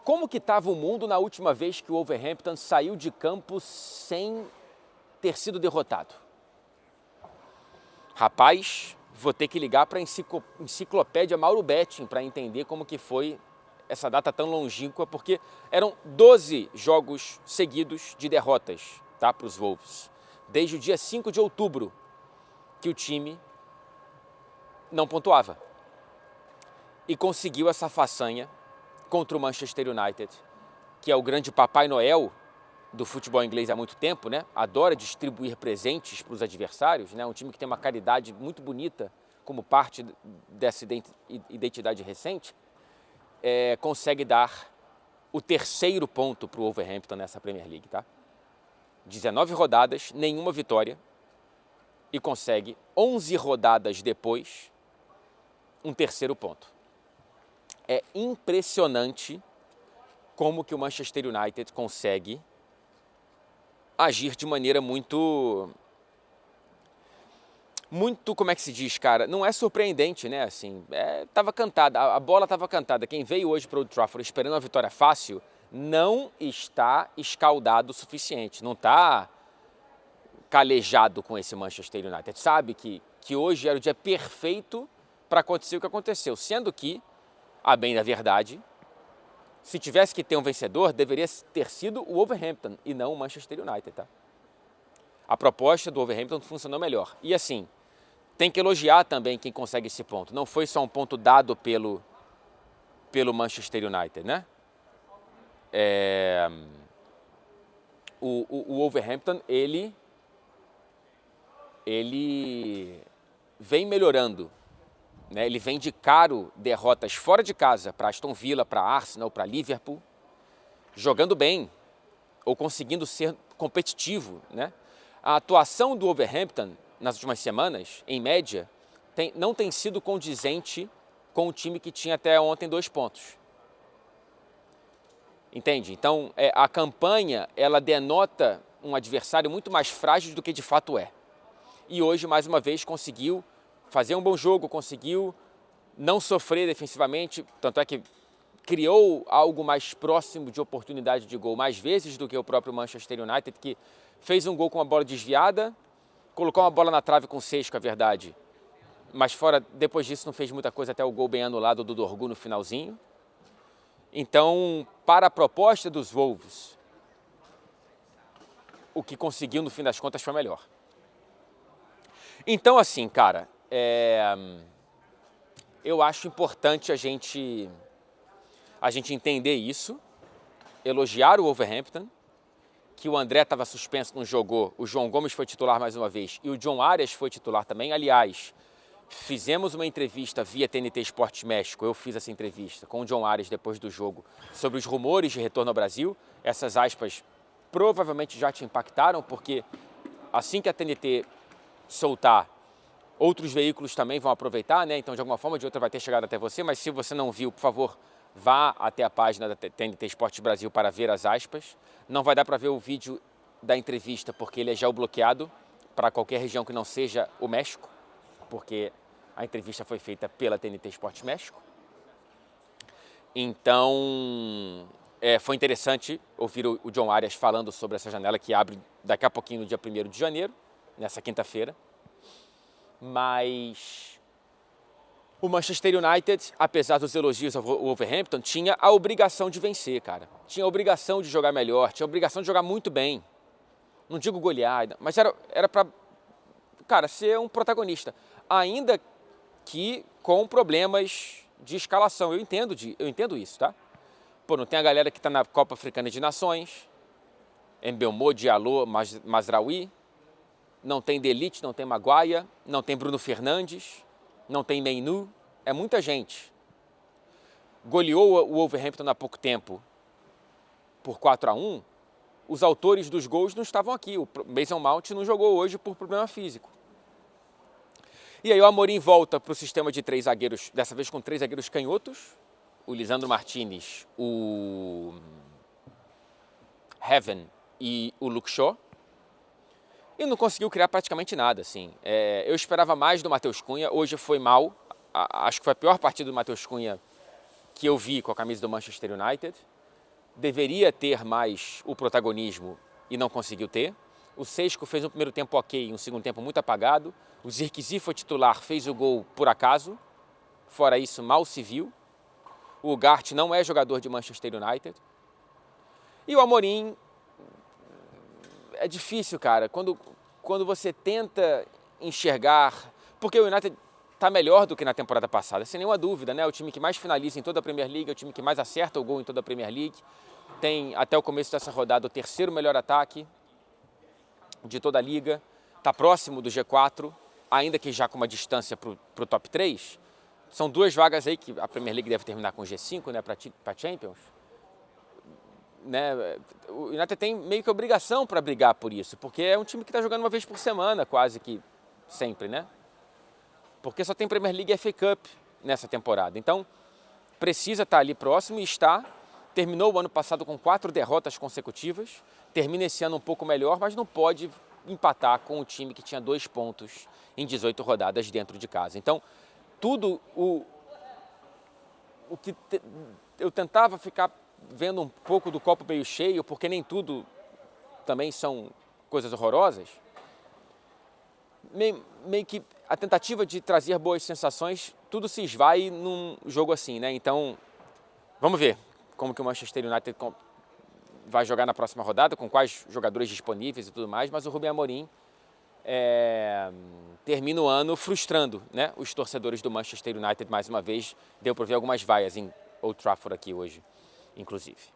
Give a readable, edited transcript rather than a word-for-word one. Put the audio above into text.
Como que estava o mundo na última vez que o Wolverhampton saiu de campo sem ter sido derrotado? Rapaz, vou ter que ligar para a enciclopédia Mauro Betting para entender como que foi essa data tão longínqua, porque eram 12 jogos seguidos de derrotas, tá, para os Wolves. Desde o dia 5 de outubro que o time não pontuava. E conseguiu essa façanha contra o Manchester United, que é o grande Papai Noel do futebol inglês há muito tempo, né? Adora distribuir presentes para os adversários, né? Um time que tem uma caridade muito bonita como parte dessa identidade recente, consegue dar o terceiro ponto para o Wolverhampton nessa Premier League, tá? 19 rodadas, nenhuma vitória, e consegue 11 rodadas depois um terceiro ponto. É impressionante como que o Manchester United consegue agir de maneira muito, como é que se diz, cara? Não é surpreendente, né? Assim, tava cantada, a bola estava cantada. Quem veio hoje para o Old Trafford esperando uma vitória fácil não está escaldado o suficiente, não está calejado com esse Manchester United. Sabe que hoje era o dia perfeito para acontecer o que aconteceu, sendo que, a bem da verdade, se tivesse que ter um vencedor, deveria ter sido o Wolverhampton e não o Manchester United, tá? A proposta do Wolverhampton funcionou melhor. E assim, tem que elogiar também quem consegue esse ponto. Não foi só um ponto dado pelo Manchester United, né? O Wolverhampton, ele vem melhorando, né? Ele vem de caro derrotas fora de casa para Aston Villa, para Arsenal, para Liverpool, jogando bem ou conseguindo ser competitivo, né? A atuação do Wolverhampton nas últimas semanas, em média, não tem sido condizente com o time que tinha até ontem 2 pontos. Entende? Então, a campanha, ela denota um adversário muito mais frágil do que de fato é. E hoje, mais uma vez, conseguiu fazer um bom jogo, conseguiu não sofrer defensivamente, tanto é que criou algo mais próximo de oportunidade de gol mais vezes do que o próprio Manchester United, que fez um gol com uma bola desviada, colocou uma bola na trave com 6, é verdade, mas depois disso não fez muita coisa, até o gol bem anulado do Dorgu no finalzinho. Então, para a proposta dos Wolves, o que conseguiu no fim das contas foi melhor. Então, assim, cara, eu acho importante a gente entender isso, elogiar o Wolverhampton, que o André estava suspenso, não jogou, o João Gomes foi titular mais uma vez e o John Arias foi titular também. Aliás, fizemos uma entrevista via TNT Esportes México, eu fiz essa entrevista com o John Arias depois do jogo, sobre os rumores de retorno ao Brasil. Essas aspas provavelmente já te impactaram, porque assim que a TNT soltar, outros veículos também vão aproveitar, né? Então, de alguma forma ou de outra vai ter chegado até você, mas se você não viu, por favor, vá até a página da TNT Esportes Brasil para ver as aspas. Não vai dar para ver o vídeo da entrevista, porque ele é geobloqueado para qualquer região que não seja o México, porque a entrevista foi feita pela TNT Esportes México. Então, foi interessante ouvir o John Arias falando sobre essa janela que abre daqui a pouquinho no dia 1º de janeiro, nessa quinta-feira. Mas o Manchester United, apesar dos elogios ao Wolverhampton, tinha a obrigação de vencer, cara. Tinha a obrigação de jogar melhor, tinha a obrigação de jogar muito bem. Não digo golear, mas era para, cara, ser um protagonista. Ainda que com problemas de escalação. Eu entendo isso, tá? Pô, não tem a galera que tá na Copa Africana de Nações, Mbeumo, Diallo, Mazraoui, não tem De Ligt, não tem Maguire, não tem Bruno Fernandes, não tem Mainoo, é muita gente. Goleou o Wolverhampton há pouco tempo por 4-1, os autores dos gols não estavam aqui. O Mason Mount não jogou hoje por problema físico. E aí o Amorim volta para o sistema de 3 zagueiros, dessa vez com 3 zagueiros canhotos, o Lisandro Martinez, o Heaven e o Luke Shaw, e não conseguiu criar praticamente nada, assim. Eu esperava mais do Matheus Cunha, hoje foi mal, acho que foi a pior partida do Matheus Cunha que eu vi com a camisa do Manchester United. deveria ter mais o protagonismo e não conseguiu ter. O Sesco fez um primeiro tempo ok e um segundo tempo muito apagado. O Zirkzee foi titular, fez o gol por acaso. Fora isso, mal se viu. O Ugarte não é jogador de Manchester United. E o Amorim, é difícil, cara, quando você tenta enxergar... Porque o United está melhor do que na temporada passada, sem nenhuma dúvida, né? O time que mais finaliza em toda a Premier League, é o time que mais acerta o gol em toda a Premier League. Tem, até o começo dessa rodada, o terceiro melhor ataque de toda a liga. Está próximo do G4, ainda que já com uma distância para o top 3. São duas vagas aí que a Premier League deve terminar com o G5, né, para Champions. Né? O United tem meio que obrigação para brigar por isso, porque é um time que está jogando uma vez por semana, quase que sempre, né? Porque só tem Premier League e FA Cup nessa temporada. Então, precisa estar ali próximo e está. Terminou o ano passado com 4 derrotas consecutivas, termina esse ano um pouco melhor, mas não pode empatar com o time que tinha 2 pontos em 18 rodadas dentro de casa. Então, tudo o que eu tentava ficar vendo um pouco do copo meio cheio, porque nem tudo também são coisas horrorosas, meio que a tentativa de trazer boas sensações, tudo se esvai num jogo assim, né? Então, vamos ver como que o Manchester United vai jogar na próxima rodada, com quais jogadores disponíveis e tudo mais, mas o Rubem Amorim termina o ano frustrando, né, os torcedores do Manchester United mais uma vez. Deu para ver algumas vaias em Old Trafford aqui hoje, inclusive.